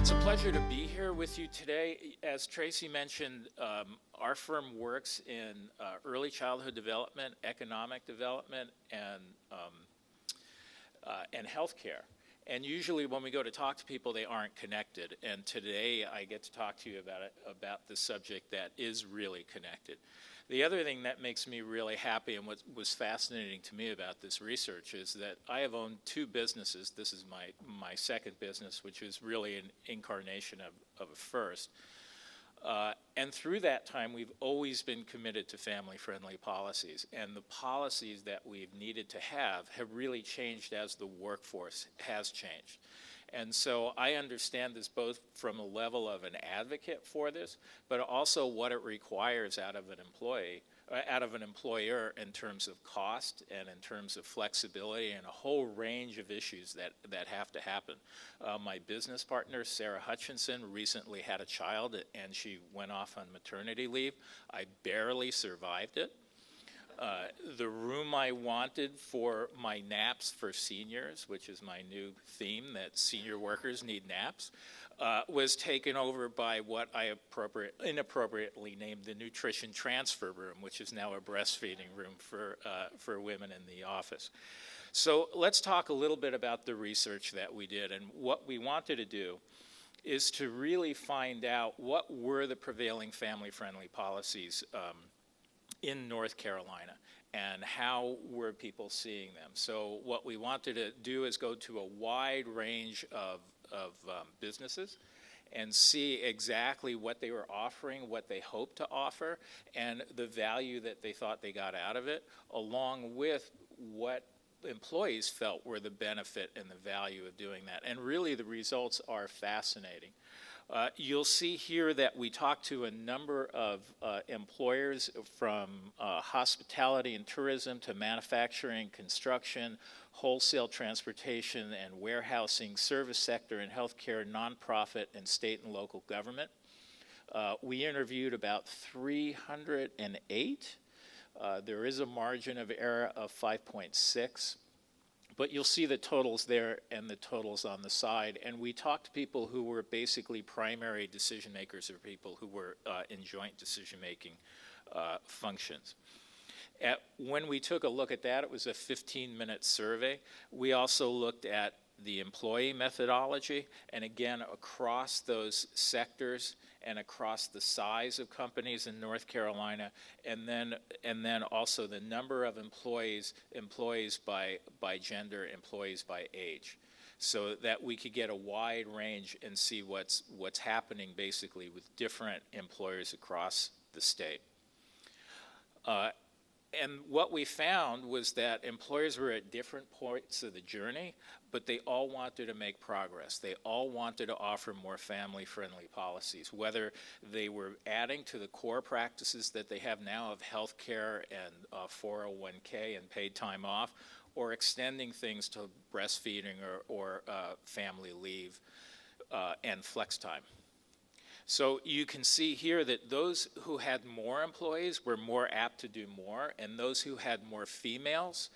It's a pleasure to be here with you today. As Tracy mentioned, our firm works in early childhood development, economic development, and healthcare. And usually when we go to talk to people, they aren't connected. And today I get to talk to you about the subject that is really connected. The other thing that makes me really happy and what was fascinating to me about this research is that I have owned two businesses. This is my second business, which is really an incarnation of a first. And through that time, we've always been committed to family-friendly policies. And the policies that we've needed to have really changed as the workforce has changed. And so I understand this both from a level of an advocate for this, but also what it requires out of an employee, out of an employer in terms of cost and in terms of flexibility and a whole range of issues that have to happen. My business partner, Sarah Hutchinson, recently had a child and she went off on maternity leave. I barely survived it. The room I wanted for my naps for seniors, which is my new theme, that senior workers need naps, was taken over by what I inappropriately named the nutrition transfer room, which is now a breastfeeding room for women in the office. So let's talk a little bit about the research that we did. And what we wanted to do is to really find out what were the prevailing family-friendly policies in North Carolina, and how were people seeing them. So what we wanted to do is go to a wide range of businesses and see exactly what they were offering, what they hoped to offer, and the value that they thought they got out of it, along with what employees felt were the benefit and the value of doing that. And really the results are fascinating. You'll see here that we talked to a number of employers from hospitality and tourism to manufacturing, construction, wholesale transportation and warehousing, service sector and healthcare, nonprofit, and state and local government. We interviewed about 308. There is a margin of error of 5.6. But you'll see the totals there and the totals on the side. And we talked to people who were basically primary decision makers or people who were in joint decision-making functions. When we took a look at that, it was a 15-minute survey. We also looked at the employee methodology, and again, across those sectors and across the size of companies in North Carolina, and then also the number of employees by gender, employees by age, so that we could get a wide range and see what's happening basically with different employers across the state. And what we found was that employers were at different points of the journey, but they all wanted to make progress. They all wanted to offer more family-friendly policies, whether they were adding to the core practices that they have now of health care and 401k and paid time off, or extending things to breastfeeding or family leave and flex time. So you can see here that those who had more employees were more apt to do more, and those who had more females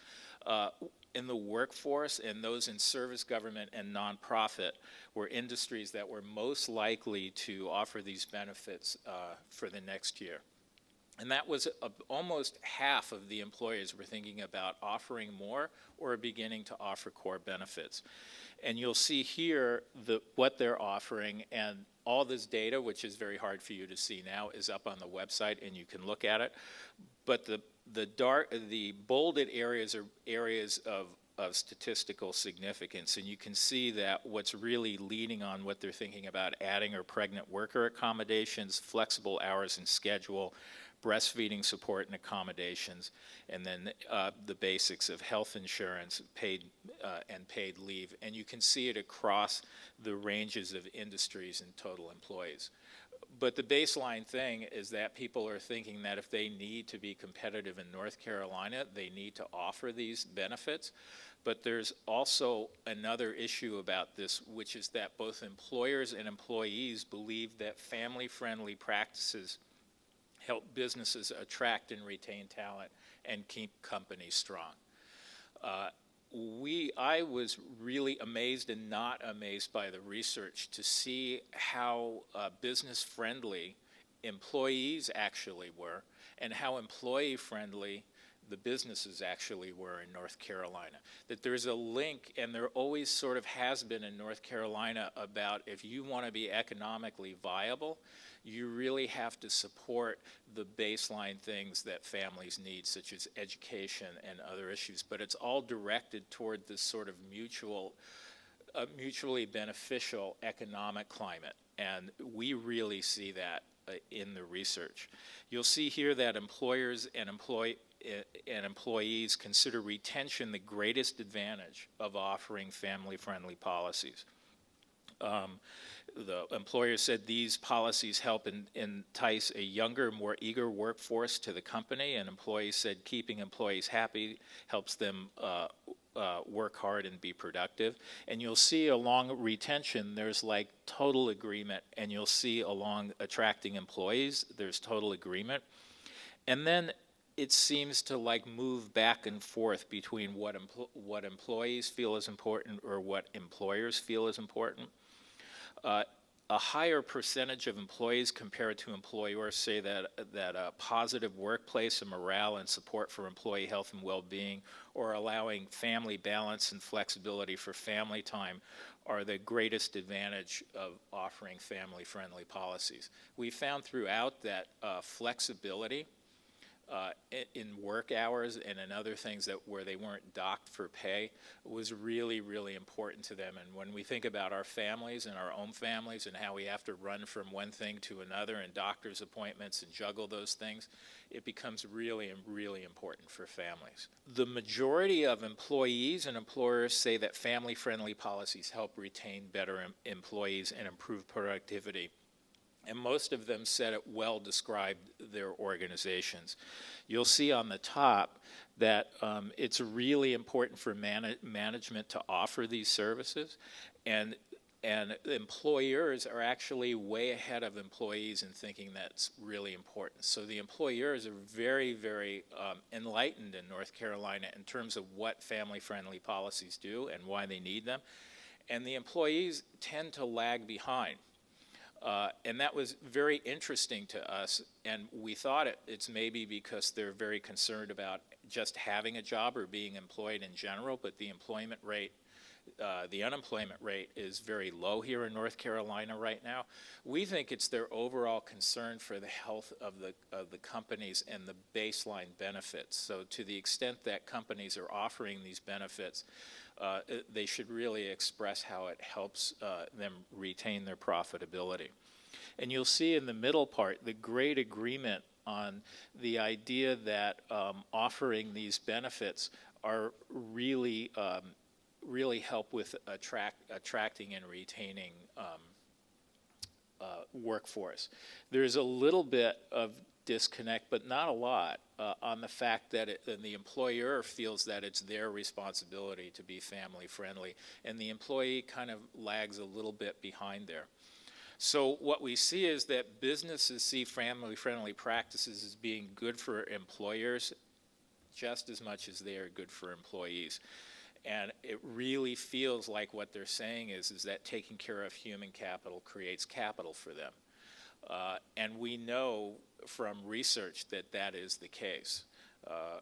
in the workforce and those in service, government, and nonprofit were industries that were most likely to offer these benefits for the next year. And that was almost half of the employers were thinking about offering more or beginning to offer core benefits. And you'll see here what they're offering, and all this data, which is very hard for you to see now, is up on the website and you can look at it. But the bolded areas are areas of statistical significance, and you can see that what's really leading on what they're thinking about adding are pregnant worker accommodations, flexible hours and schedule, breastfeeding support and accommodations, and then the basics of health insurance, paid leave. And you can see it across the ranges of industries and total employees. But the baseline thing is that people are thinking that if they need to be competitive in North Carolina, they need to offer these benefits. But there's also another issue about this, which is that both employers and employees believe that family-friendly practices help businesses attract and retain talent and keep companies strong. I was really amazed and not amazed by the research to see how business-friendly employees actually were and how employee-friendly the businesses actually were in North Carolina. That there's a link, and there always sort of has been in North Carolina, about if you want to be economically viable, you really have to support the baseline things that families need, such as education and other issues. But it's all directed toward this sort of mutually beneficial economic climate. And we really see that in the research. You'll see here that employers and employees consider retention the greatest advantage of offering family-friendly policies. The employer said these policies help entice a younger, more eager workforce to the company, and employees said keeping employees happy helps them work hard and be productive. And you'll see along retention, there's like total agreement, and you'll see along attracting employees, there's total agreement. And then it seems to like move back and forth between what employees feel is important or what employers feel is important. A higher percentage of employees compared to employers say that a positive workplace and morale and support for employee health and well-being, or allowing family balance and flexibility for family time, are the greatest advantage of offering family-friendly policies. We found throughout that flexibility in work hours and in other things that where they weren't docked for pay was really, really important to them. And when we think about our families and our own families and how we have to run from one thing to another and doctor's appointments and juggle those things, it becomes really, really important for families. The majority of employees and employers say that family-friendly policies help retain better employees and improve productivity. And most of them said it well described their organizations. You'll see on the top that it's really important for management to offer these services, and employers are actually way ahead of employees in thinking that's really important. So the employers are very, very enlightened in North Carolina in terms of what family-friendly policies do and why they need them, and the employees tend to lag behind. And that was very interesting to us, and we thought it's maybe because they're very concerned about just having a job or being employed in general, but the unemployment rate is very low here in North Carolina right now. We think it's their overall concern for the health of the companies and the baseline benefits. So to the extent that companies are offering these benefits, they should really express how it helps them retain their profitability. And you'll see in the middle part the great agreement on the idea that offering these benefits are really help with attracting and retaining workforce. There's a little bit of disconnect, but not a lot, on the fact that the employer feels that it's their responsibility to be family friendly, and the employee kind of lags a little bit behind there. So what we see is that businesses see family friendly practices as being good for employers just as much as they are good for employees. And it really feels like what they're saying is that taking care of human capital creates capital for them. And we know from research that that is the case.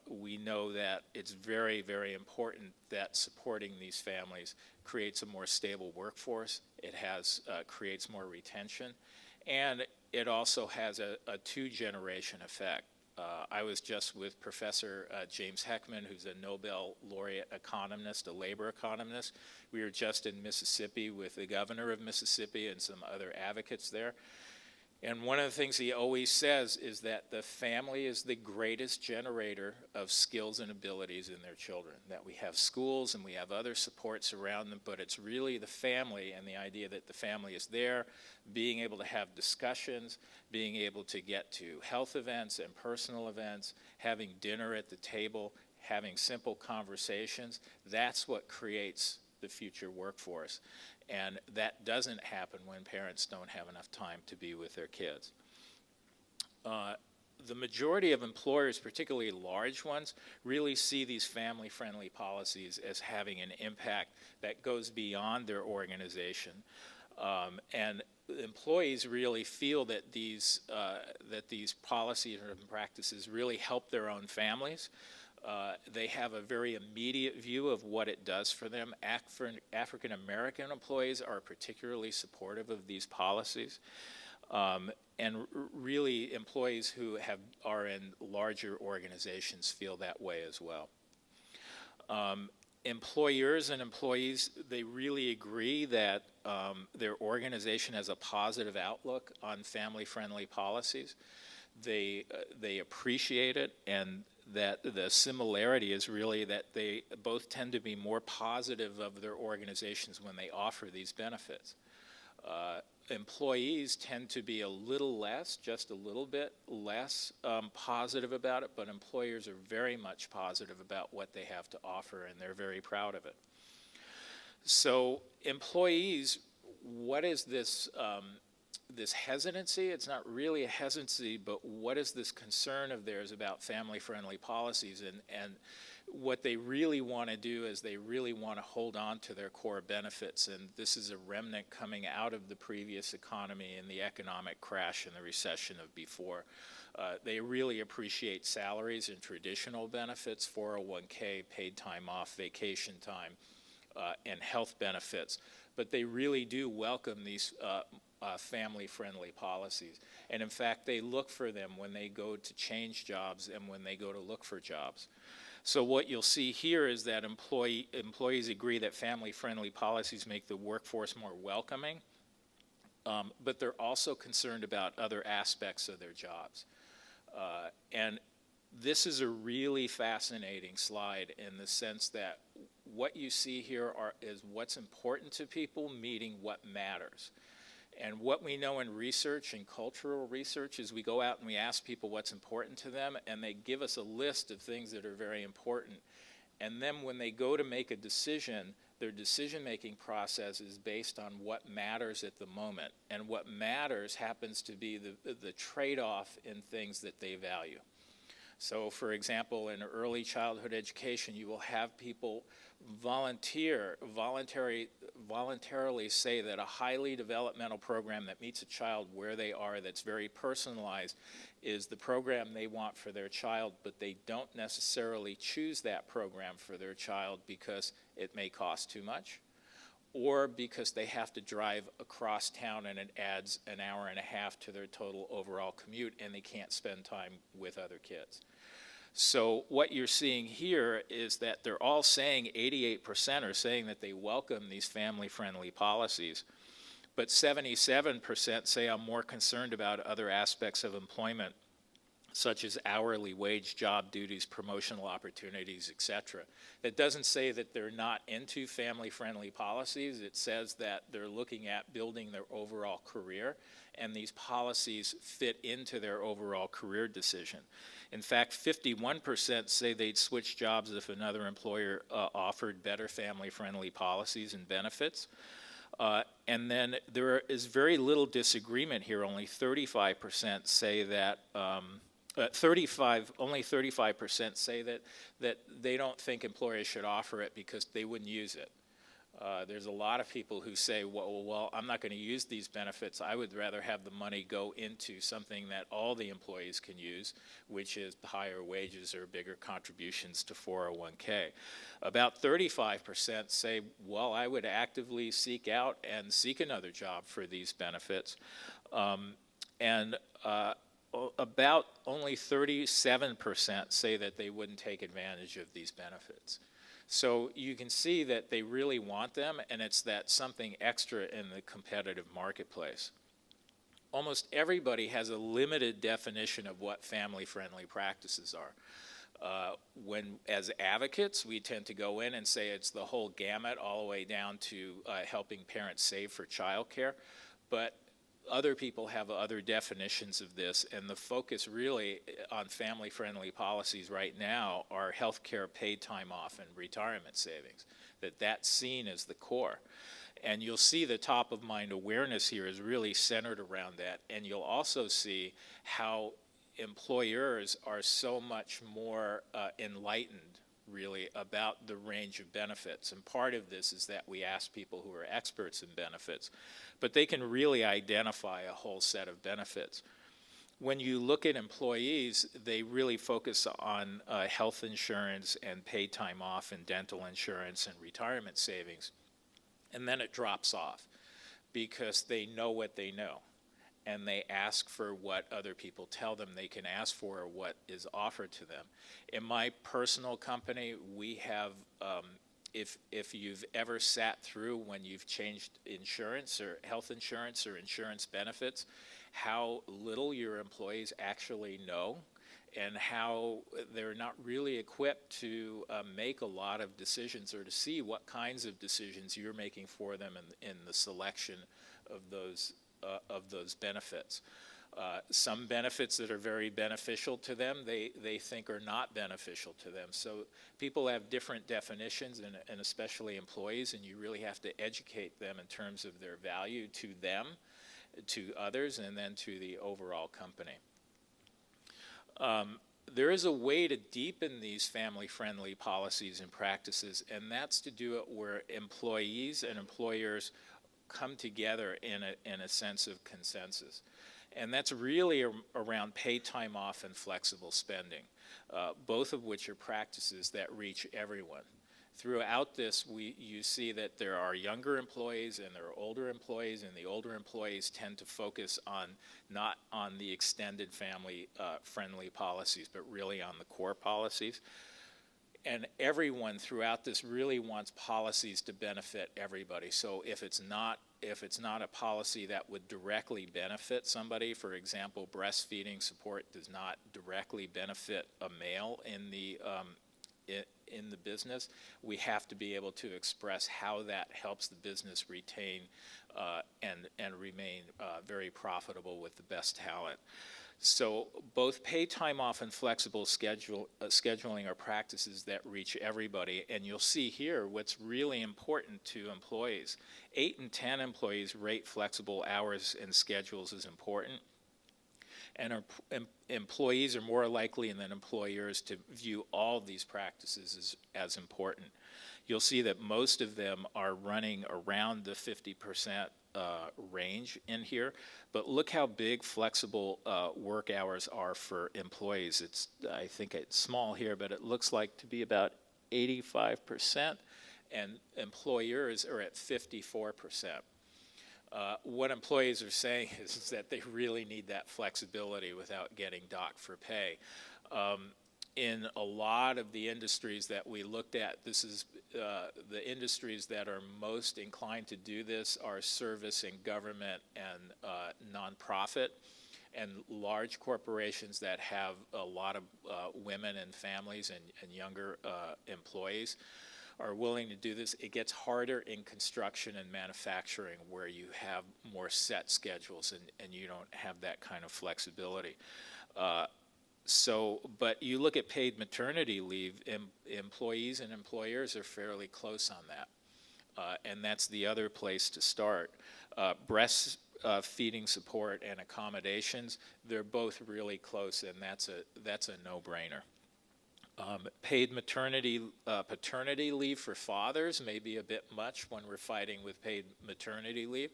We know that it's very, very important that supporting these families creates a more stable workforce. It creates more retention, and it also has a two-generation effect. I was just with Professor James Heckman, who's a Nobel laureate economist, a labor economist. We were just in Mississippi with the governor of Mississippi and some other advocates there. And one of the things he always says is that the family is the greatest generator of skills and abilities in their children, that we have schools and we have other supports around them, but it's really the family and the idea that the family is there, being able to have discussions, being able to get to health events and personal events, having dinner at the table, having simple conversations. That's what creates the future workforce. And that doesn't happen when parents don't have enough time to be with their kids. the majority of employers, particularly large ones, really see these family-friendly policies as having an impact that goes beyond their organization. And employees really feel that these policies and practices really help their own families. They have a very immediate view of what it does for them. African American employees are particularly supportive of these policies. And really, employees who are in larger organizations feel that way as well. Employers and employees, they really agree that their organization has a positive outlook on family-friendly policies. They appreciate it, and that the similarity is really that they both tend to be more positive of their organizations when they offer these benefits. Employees tend to be a little less, just a little bit less positive about it, but employers are very much positive about what they have to offer, and they're very proud of it. So employees, what is this this hesitancy? It's not really a hesitancy, but what is this concern of theirs about family-friendly policies? And what they really want to do is they really want to hold on to their core benefits, and this is a remnant coming out of the previous economy and the economic crash and the recession of before. They really appreciate salaries and traditional benefits, 401k, paid time off, vacation time, and health benefits, but they really do welcome these family-friendly policies. And in fact, they look for them when they go to change jobs and when they go to look for jobs. So what you'll see here is that employees agree that family-friendly policies make the workforce more welcoming, but they're also concerned about other aspects of their jobs. And this is a really fascinating slide in the sense that what you see here is what's important to people meeting what matters. And what we know in research and cultural research is we go out and we ask people what's important to them, and they give us a list of things that are very important. And then when they go to make a decision, their decision-making process is based on what matters at the moment. And what matters happens to be the trade-off in things that they value. So, for example, in early childhood education, you will have people voluntarily say that a highly developmental program that meets a child where they are, that's very personalized, is the program they want for their child, but they don't necessarily choose that program for their child because it may cost too much, or because they have to drive across town and it adds an hour and a half to their total overall commute, and they can't spend time with other kids. So what you're seeing here is that they're all saying, 88% are saying that they welcome these family-friendly policies, but 77% say I'm more concerned about other aspects of employment, such as hourly wage, job duties, promotional opportunities, etc. It doesn't say that they're not into family-friendly policies. It says that they're looking at building their overall career, and these policies fit into their overall career decision. In fact, 51% say they'd switch jobs if another employer offered better family-friendly policies and benefits. And then there is very little disagreement here. Only 35% say that, only 35% say that they don't think employers should offer it because they wouldn't use it. There's a lot of people who say, well, I'm not going to use these benefits. I would rather have the money go into something that all the employees can use, which is higher wages or bigger contributions to 401k. About 35% say, well, I would actively seek out and seek another job for these benefits. About only 37% say that they wouldn't take advantage of these benefits. So you can see that they really want them, and it's that something extra in the competitive marketplace. Almost everybody has a limited definition of what family-friendly practices are. As advocates, we tend to go in and say it's the whole gamut, all the way down to helping parents save for childcare, but other people have other definitions of this, and the focus really on family-friendly policies right now are healthcare, paid time off, and retirement savings, that's seen as the core. And you'll see the top-of-mind awareness here is really centered around that, and you'll also see how employers are so much more enlightened, really, about the range of benefits. And part of this is that we ask people who are experts in benefits, but they can really identify a whole set of benefits. When you look at employees, they really focus on health insurance and paid time off and dental insurance and retirement savings. And then it drops off because they know what they know. And they ask for what other people tell them they can ask for or what is offered to them. In my personal company, we have, if you've ever sat through when you've changed insurance or health insurance or insurance benefits, how little your employees actually know and how they're not really equipped to make a lot of decisions or to see what kinds of decisions you're making for them in the selection of those benefits. Some benefits that are very beneficial to them, they think are not beneficial to them. So people have different definitions, and especially employees, and you really have to educate them in terms of their value to them, to others, and then to the overall company. There is a way to deepen these family-friendly policies and practices, and that's to do it where employees and employers come together in a sense of consensus. And that's really around paid time off and flexible spending, both of which are practices that reach everyone. Throughout this, you see that there are younger employees and there are older employees, and the older employees tend to focus on not on the extended family friendly policies, but really on the core policies. And everyone throughout this really wants policies to benefit everybody. So if it's not a policy that would directly benefit somebody, for example, breastfeeding support does not directly benefit a male in the business, we have to be able to express how that helps the business retain and remain very profitable with the best talent. So both paid time off and flexible scheduling are practices that reach everybody. And you'll see here what's really important to employees. 8 in 10 employees rate flexible hours and schedules as important. And employees are more likely than employers to view all of these practices as important. You'll see that most of them are running around the 50% range in here, but look how big flexible work hours are for employees. I think it's small here, but it looks like to be about 85%, and employers are at 54%. What employees are saying is that they really need that flexibility without getting docked for pay. In a lot of the industries that we looked at, this is the industries that are most inclined to do this are service and government and nonprofit, and large corporations that have a lot of women and families and younger employees are willing to do this. It gets harder in construction and manufacturing where you have more set schedules and you don't have that kind of flexibility. But you look at paid maternity leave, employees and employers are fairly close on that. And that's the other place to start. Breastfeeding support and accommodations, they're both really close, and that's a no-brainer. Paid paternity leave for fathers may be a bit much when we're fighting with paid maternity leave,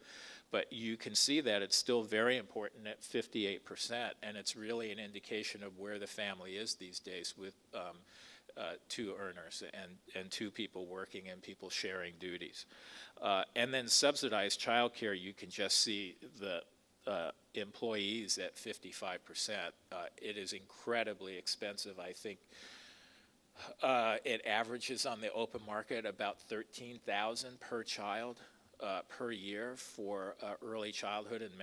but you can see that it's still very important at 58%, and it's really an indication of where the family is these days with 2 earners and 2 people working and people sharing duties. And then subsidized childcare, you can just see the employees at 55%. It is incredibly expensive. I think it averages on the open market about $13,000 per child per year for early childhood. In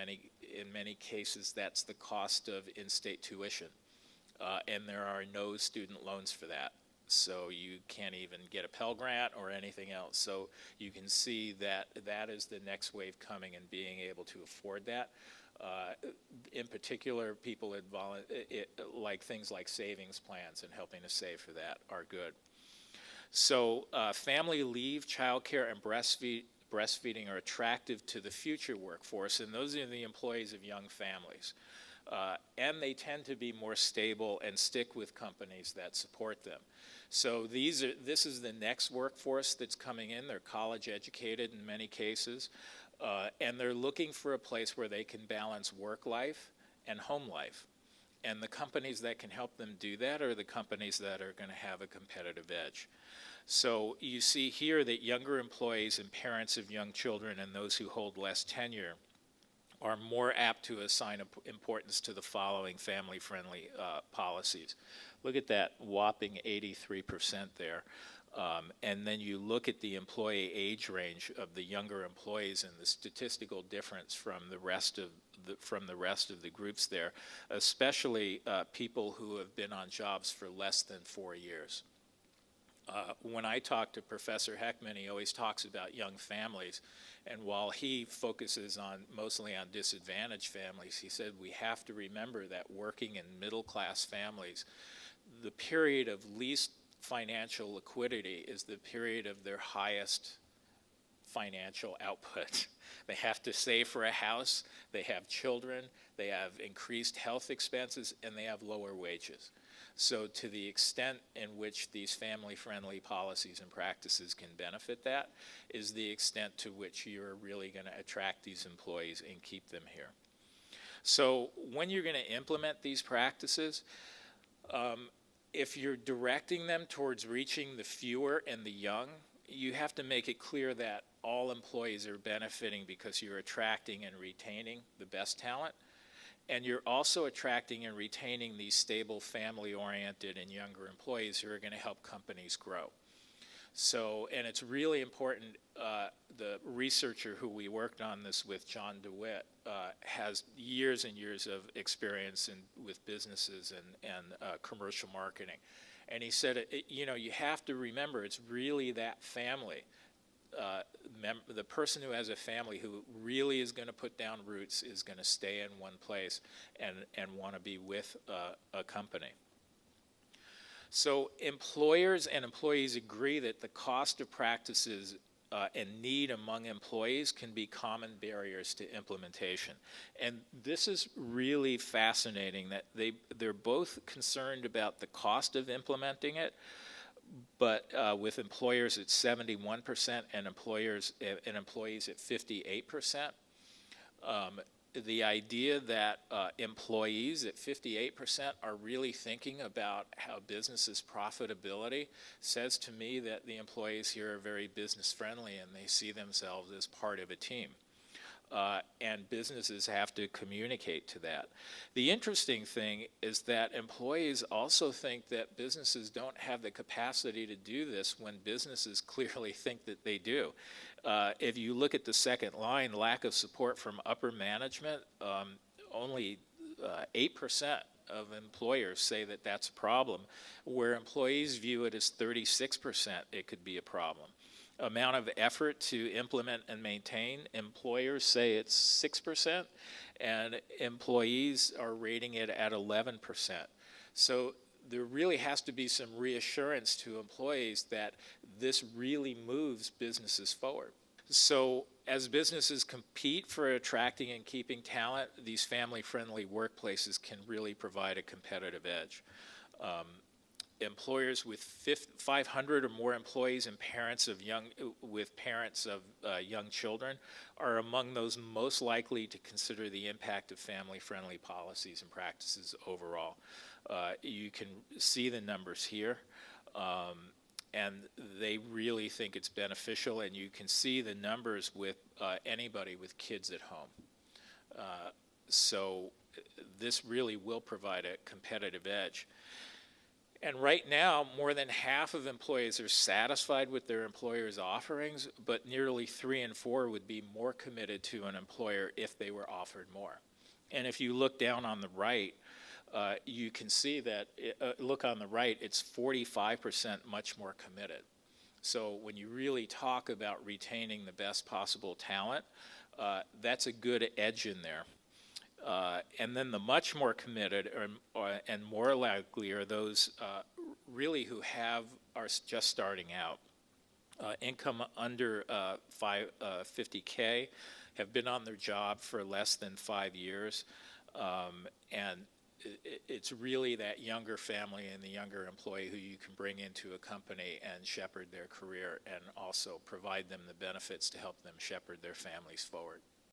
many cases, that's the cost of in-state tuition, and there are no student loans for that. So you can't even get a Pell Grant or anything else. So you can see that that is the next wave coming and being able to afford that. In particular, people like things like savings plans and helping to save for that are good. So family leave, childcare, and breastfeeding are attractive to the future workforce, and those are the employees of young families. and they tend to be more stable and stick with companies that support them. So this is the next workforce that's coming in. They're college educated in many cases, and they're looking for a place where they can balance work life and home life. And the companies that can help them do that are the companies that are going to have a competitive edge. So you see here that younger employees and parents of young children and those who hold less tenure are more apt to assign importance to the following family-friendly policies. Look at that whopping 83% there. And then you look at the employee age range of the younger employees and the statistical difference from the rest of the groups there, especially people who have been on jobs for less than 4 years. When I talk to Professor Heckman, he always talks about young families, and while he focuses mostly on disadvantaged families, he said we have to remember that working in middle-class families, the period of least financial liquidity is the period of their highest financial output. They have to save for a house, they have children, they have increased health expenses, and they have lower wages. So to the extent in which these family-friendly policies and practices can benefit that is the extent to which you're really going to attract these employees and keep them here. So when you're going to implement these practices, if you're directing them towards reaching the fewer and the young, you have to make it clear that all employees are benefiting because you're attracting and retaining the best talent. And you're also attracting and retaining these stable, family-oriented and younger employees who are going to help companies grow. So, and it's really important, the researcher who we worked on this with, John DeWitt, has years and years of experience with businesses and commercial marketing. And he said, you have to remember it's really that family. The person who has a family who really is going to put down roots is going to stay in one place and want to be with a company. So employers and employees agree that the cost of practices and need among employees can be common barriers to implementation. And this is really fascinating that they're both concerned about the cost of implementing it, but with employers at 71% and employees at 58%. The idea that employees at 58% are really thinking about how business's profitability says to me that the employees here are very business friendly and they see themselves as part of a team. And businesses have to communicate to that. The interesting thing is that employees also think that businesses don't have the capacity to do this when businesses clearly think that they do. If you look at the second line, lack of support from upper management, only 8% of employers say that that's a problem, where employees view it as 36% it could be a problem. Amount of effort to implement and maintain, employers say it's 6%, and employees are rating it at 11%. So there really has to be some reassurance to employees that this really moves businesses forward. So as businesses compete for attracting and keeping talent, these family-friendly workplaces can really provide a competitive edge. Employers with 500 or more employees and parents of young children are among those most likely to consider the impact of family-friendly policies and practices overall. You can see the numbers here, and they really think it's beneficial, and you can see the numbers with anybody with kids at home. So this really will provide a competitive edge. And right now, more than half of employees are satisfied with their employer's offerings, but nearly 3 in 4 would be more committed to an employer if they were offered more. And if you look down on the right, you can see that, look on the right, it's 45% much more committed. So when you really talk about retaining the best possible talent, that's a good edge in there. And then the much more committed and more likely are those really who are just starting out. Income under 50K, have been on their job for less than 5 years, and it's really that younger family and the younger employee who you can bring into a company and shepherd their career and also provide them the benefits to help them shepherd their families forward.